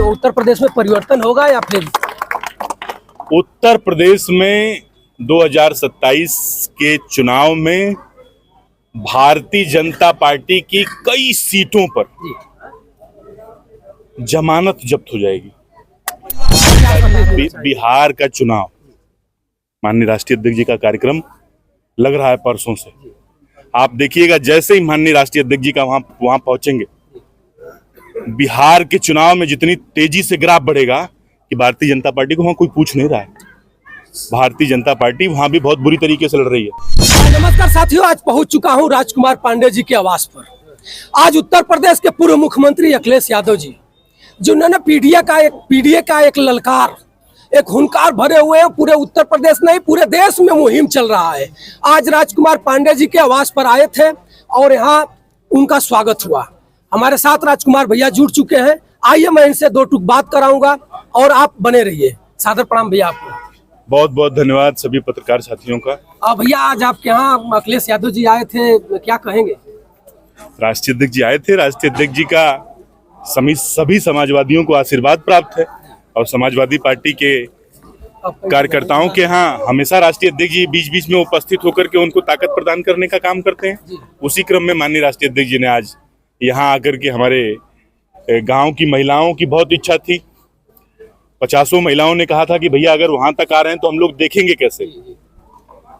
उत्तर प्रदेश में परिवर्तन होगा या फिर? उत्तर प्रदेश में 2027 के चुनाव में भारतीय जनता पार्टी की कई सीटों पर जमानत जब्त हो जाएगी। बिहार का चुनाव, माननीय राष्ट्रीय अध्यक्ष जी का कार्यक्रम लग रहा है परसों से। आप देखिएगा, जैसे ही माननीय राष्ट्रीय अध्यक्ष जी का वहां पहुंचेंगे, बिहार के चुनाव में जितनी तेजी से ग्राफ बढ़ेगा कि भारतीय जनता पार्टी को वहां कोई पूछ नहीं रहा है। भारतीय जनता पार्टी वहां भी बहुत बुरी तरीके से लड़ रही है। नमस्कार साथियों, आज पहुंच चुका हूं राजकुमार पांडे जी के आवास पर। आज उत्तर प्रदेश के पूर्व मुख्यमंत्री अखिलेश यादव जी, जिन्होंने पीडीए का एक ललकार, एक हुंकार भरे हुए हैं। पूरे उत्तर प्रदेश नहीं, पूरे देश में मुहिम चल रहा है। आज राजकुमार पांडे जी के आवास पर आए थे और यहाँ उनका स्वागत हुआ। हमारे साथ राजकुमार भैया जुड़ चुके हैं। आइए मैं इनसे दो टूक बात कराऊंगा और आप बने रहिए। सादर प्रणाम भैया आपको। बहुत बहुत धन्यवाद सभी पत्रकार साथियों का। भैया आज आपके यहाँ अखिलेश यादव जी आए थे, क्या कहेंगे? राष्ट्रीय अध्यक्ष जी आए थे। राष्ट्रीय अध्यक्ष जी का सभी समाजवादियों को आशीर्वाद प्राप्त है और समाजवादी पार्टी के कार्यकर्ताओं के यहाँ हमेशा राष्ट्रीय अध्यक्ष जी बीच बीच में उपस्थित होकर के उनको ताकत प्रदान करने का काम करते हैं। उसी क्रम में माननीय राष्ट्रीय अध्यक्ष जी ने आज यहाँ आकर के हमारे गांव की महिलाओं की बहुत इच्छा थी। 50 महिलाओं ने कहा था कि भैया अगर वहां तक आ रहे हैं तो हम लोग देखेंगे कैसे।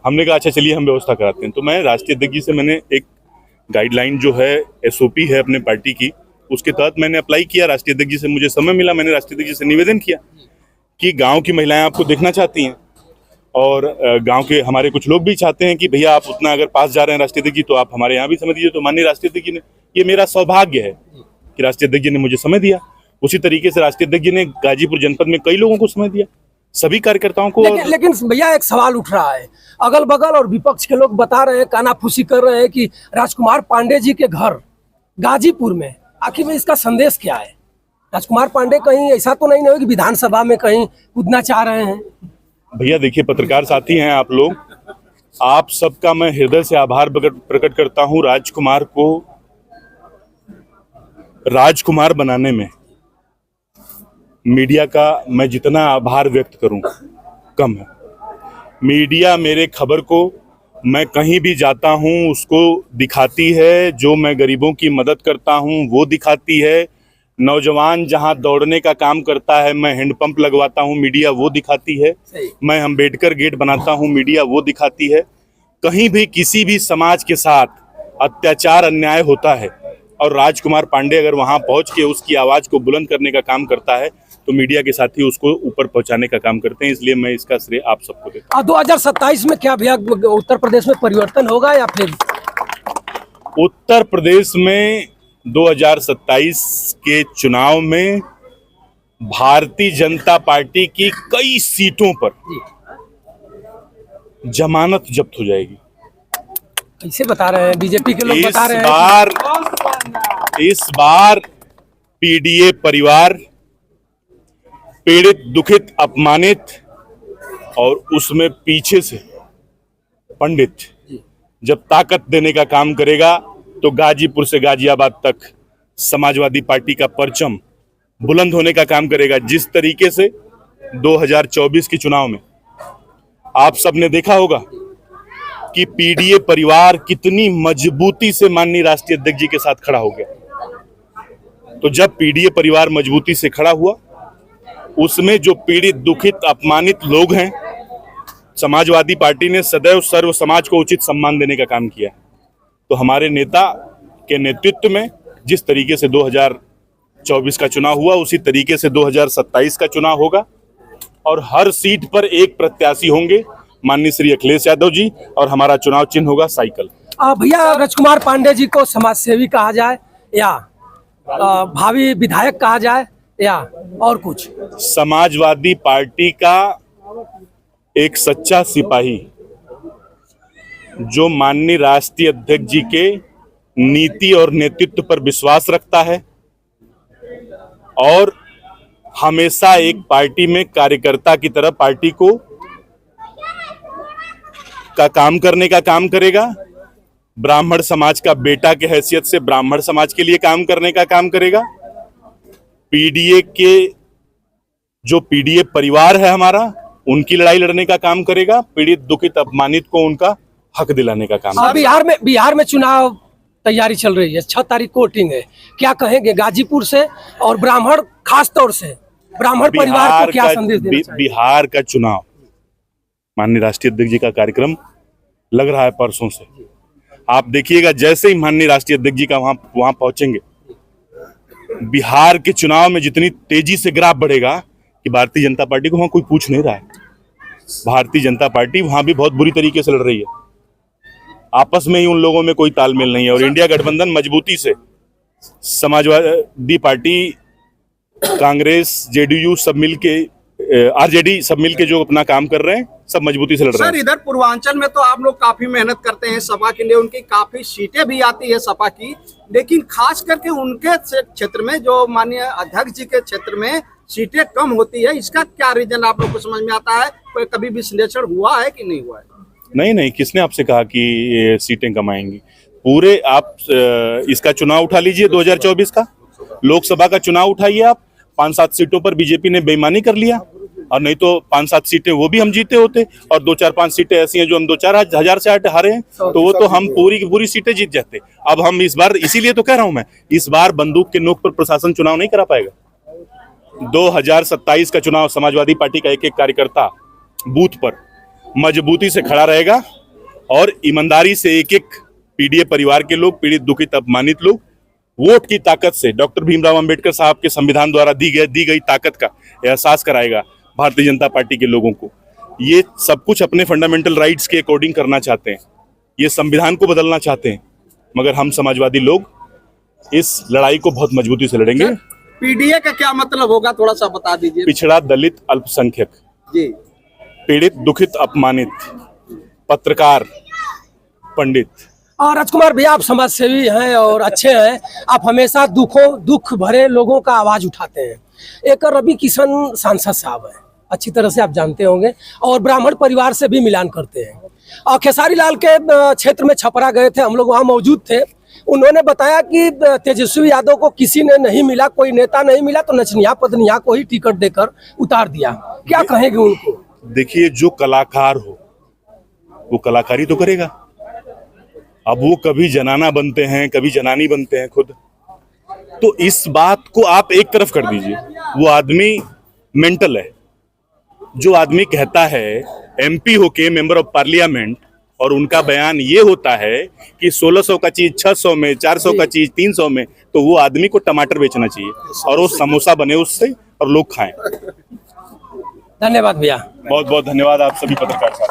हमने कहा अच्छा चलिए हम व्यवस्था कराते हैं। तो मैं राष्ट्रीय अध्यक्ष जी से मैंने एक गाइडलाइन जो है, SOP है अपने पार्टी की, उसके तहत मैंने अप्लाई किया। राष्ट्रीय अध्यक्ष जी से मुझे समय मिला, मैंने राष्ट्रीय अध्यक्ष जी से निवेदन किया कि गांव की महिलाएं आपको देखना चाहती हैं और गांव के हमारे कुछ लोग भी चाहते हैं कि भैया आप उतना अगर पास जा रहे हैं राष्ट्रीय अध्यक्ष जी तो आप हमारे यहाँ भी समय दीजिए। तो माननीय राष्ट्रीय अध्यक्ष जी ने, ये मेरा सौभाग्य है कि राष्ट्रीय अध्यक्ष जी ने मुझे समय दिया। उसी तरीके से राष्ट्रीय अध्यक्ष जी ने गाजीपुर जनपद में कई लोगों को समय दिया, सभी कार्यकर्ताओं को। लेकिन भैया एक सवाल उठ रहा है, अगल बगल और विपक्ष के लोग बता रहे हैं, कानाफूसी कर रहे हैं कि राजकुमार पांडे जी के घर गाजीपुर में, आखिर में इसका संदेश क्या है? राजकुमार पांडे कहीं ऐसा तो नहीं है कि विधानसभा में कहीं कूदना चाह रहे हैं? भैया देखिए, पत्रकार साथी हैं आप लोग, आप सबका मैं हृदय से आभार प्रकट करता हूं। राजकुमार को राजकुमार बनाने में मीडिया का मैं जितना आभार व्यक्त करूं कम है। मीडिया मेरे खबर को मैं कहीं भी जाता हूं उसको दिखाती है, जो मैं गरीबों की मदद करता हूं वो दिखाती है। नौजवान जहां दौड़ने का काम करता है, मैं हैंडपंप लगवाता हूं, मीडिया वो दिखाती है। मैं अम्बेडकर गेट बनाता हूं, मीडिया वो दिखाती है। कहीं भी किसी भी समाज के साथ अत्याचार अन्याय होता है और राजकुमार पांडे अगर वहां पहुंच के उसकी आवाज को बुलंद करने का काम करता है तो मीडिया के साथी उसको ऊपर पहुंचाने का काम करते हैं। इसलिए मैं इसका श्रेय आप सबको देता हूं। 2027 में क्या भैया उत्तर प्रदेश में परिवर्तन होगा या फिर? उत्तर प्रदेश में 2027 के चुनाव में भारतीय जनता पार्टी की कई सीटों पर जमानत जब्त हो जाएगी। कैसे बता रहे हैं? बीजेपी के लोग बता रहे हैं इस बार पीडीए परिवार पीड़ित, दुखित, अपमानित और उसमें पीछे से पंडित जब ताकत देने का काम करेगा तो गाजीपुर से गाजियाबाद तक समाजवादी पार्टी का परचम बुलंद होने का काम करेगा। जिस तरीके से 2024 के चुनाव में आप सबने देखा होगा कि पीडीए परिवार कितनी मजबूती से माननीय राष्ट्रीय अध्यक्ष जी के साथ खड़ा हो गया। तो जब पीडीए परिवार मजबूती से खड़ा हुआ, उसमें जो पीड़ित, दुखित, अपमानित लोग हैं, समाजवादी पार्टी ने सदैव सर्व समाज को उचित सम्मान देने का काम किया। तो हमारे नेता के नेतृत्व में जिस तरीके से 2024 का चुनाव हुआ, उसी तरीके से 2027 का चुनाव होगा और हर सीट पर एक प्रत्याशी होंगे, माननीय श्री अखिलेश यादव जी, और हमारा चुनाव चिन्ह होगा साइकिल। भैया राजकुमार पांडे जी को समाजसेवी कहा जाए या भावी विधायक कहा जाए या और कुछ? समाजवादी पार्टी का एक सच्चा सिपाही जो माननीय राष्ट्रीय अध्यक्ष जी के नीति और नेतृत्व पर विश्वास रखता है और हमेशा एक पार्टी में कार्यकर्ता की तरह पार्टी को का काम करने का काम करेगा। ब्राह्मण समाज का बेटा के हैसियत से ब्राह्मण समाज के लिए काम करने का काम करेगा। पीडीए के जो पीडीए परिवार है हमारा, उनकी लड़ाई लड़ने का काम करेगा। पीड़ित, दुखित, अपमानित को उनका हक दिलाने का काम करेगा। बिहार में चुनाव तैयारी चल रही है, 6 तारीख को वोटिंग है। क्या कहेंगे गाजीपुर से और ब्राह्मण, खास तौर से ब्राह्मण परिवार को क्या संदेश देना चाहिए? बिहार का चुनाव, माननीय राष्ट्रीय अध्यक्ष जी का कार्यक्रम लग रहा है परसों से। आप देखिएगा, जैसे ही माननीय राष्ट्रीय अध्यक्ष जी का वहां पहुंचेंगे, बिहार के चुनाव में जितनी तेजी से ग्राफ बढ़ेगा कि भारतीय जनता पार्टी को वहां कोई पूछ नहीं रहा है। भारतीय जनता पार्टी वहां भी बहुत बुरी तरीके से लड़ रही है। आपस में ही उन लोगों में कोई तालमेल नहीं है। और इंडिया गठबंधन मजबूती से समाजवादी पार्टी, कांग्रेस, जेडीयू सब मिलके, आरजेडी सब मिलके जो अपना काम कर रहे हैं, सब मजबूती से लड़ रहे हैं। सर, इधर पूर्वांचल में तो आप लोग काफी मेहनत करते हैं सपा के लिए, उनकी काफी सीटें भी आती है सपा की, लेकिन खास करके उनके क्षेत्र में, जो माननीय अध्यक्ष जी के क्षेत्र में सीटें कम होती है, इसका क्या रीजन आप लोग को समझ में आता है? कोई कभी विश्लेषण हुआ है कि नहीं हुआ है? नहीं, किसने आपसे कहा कि ये सीटें कम आएंगी? पूरे आप इसका चुनाव उठा लीजिए, 2024 का लोकसभा का चुनाव उठाइए आप। 5-7 सीटों पर बीजेपी ने बेईमानी कर लिया, और नहीं तो 5-7 सीटें वो भी हम जीते होते, और 2-4-5 सीटें ऐसी हैं जो हम 2-4 हजार से हारे हैं, तो वो तो हम पूरी की पूरी सीटें जीत जाते। अब हम इस बार, इसीलिए तो कह रहा हूं मैं, इस बार बंदूक के नोक पर प्रशासन चुनाव नहीं करा पाएगा। 2027 का चुनाव समाजवादी पार्टी का एक कार्यकर्ता बूथ पर मजबूती से खड़ा रहेगा, और ईमानदारी से एक पीडीए परिवार के लोग, पीड़ित, दुखित, अपमानित लोग, वोट की ताकत से डॉक्टर भीमराव अंबेडकर साहब के संविधान द्वारा दी गई ताकत का एहसास कराएगा भारतीय जनता पार्टी के लोगों को। ये सब कुछ अपने फंडामेंटल राइट्स के अकॉर्डिंग करना चाहते हैं, ये संविधान को बदलना चाहते हैं, मगर हम समाजवादी लोग इस लड़ाई को बहुत मजबूती से लड़ेंगे। पीडीए का क्या मतलब होगा, थोड़ा सा बता दीजिए। पिछड़ा, दलित, अल्पसंख्यक जी, पीड़ित, दुखित, अपमानित, पत्रकार, पंडित। और राजकुमार भैया, आप समाज सेवी हैं और अच्छे हैं, आप हमेशा दुख भरे लोगों का आवाज उठाते हैं। एक रवि किशन सांसद साहब हैं, अच्छी तरह से आप जानते होंगे, और ब्राह्मण परिवार से भी मिलान करते हैं। और खेसारी लाल के क्षेत्र में छपरा गए थे, हम लोग वहाँ मौजूद थे। उन्होंने बताया कि तेजस्वी यादव को किसी ने नहीं मिला, कोई नेता नहीं मिला, तो नचनिया पदनिया को ही टिकट देकर उतार दिया। क्या कहेंगे उनको? देखिए, जो कलाकार हो वो कलाकारी तो करेगा। अब वो कभी जनाना बनते हैं, कभी जनानी बनते हैं खुद, तो इस बात को आप एक तरफ कर दीजिए। वो आदमी मेंटल है। जो आदमी कहता है, एमपी होके मेंबर ऑफ पार्लियामेंट, और उनका बयान ये होता है कि 1600 का चीज 600 में, 400 का चीज 300 में, तो वो आदमी को टमाटर बेचना चाहिए और वो समोसा बने उससे और लोग खाएं। धन्यवाद भैया। बहुत बहुत धन्यवाद आप सभी पत्रकार साहब।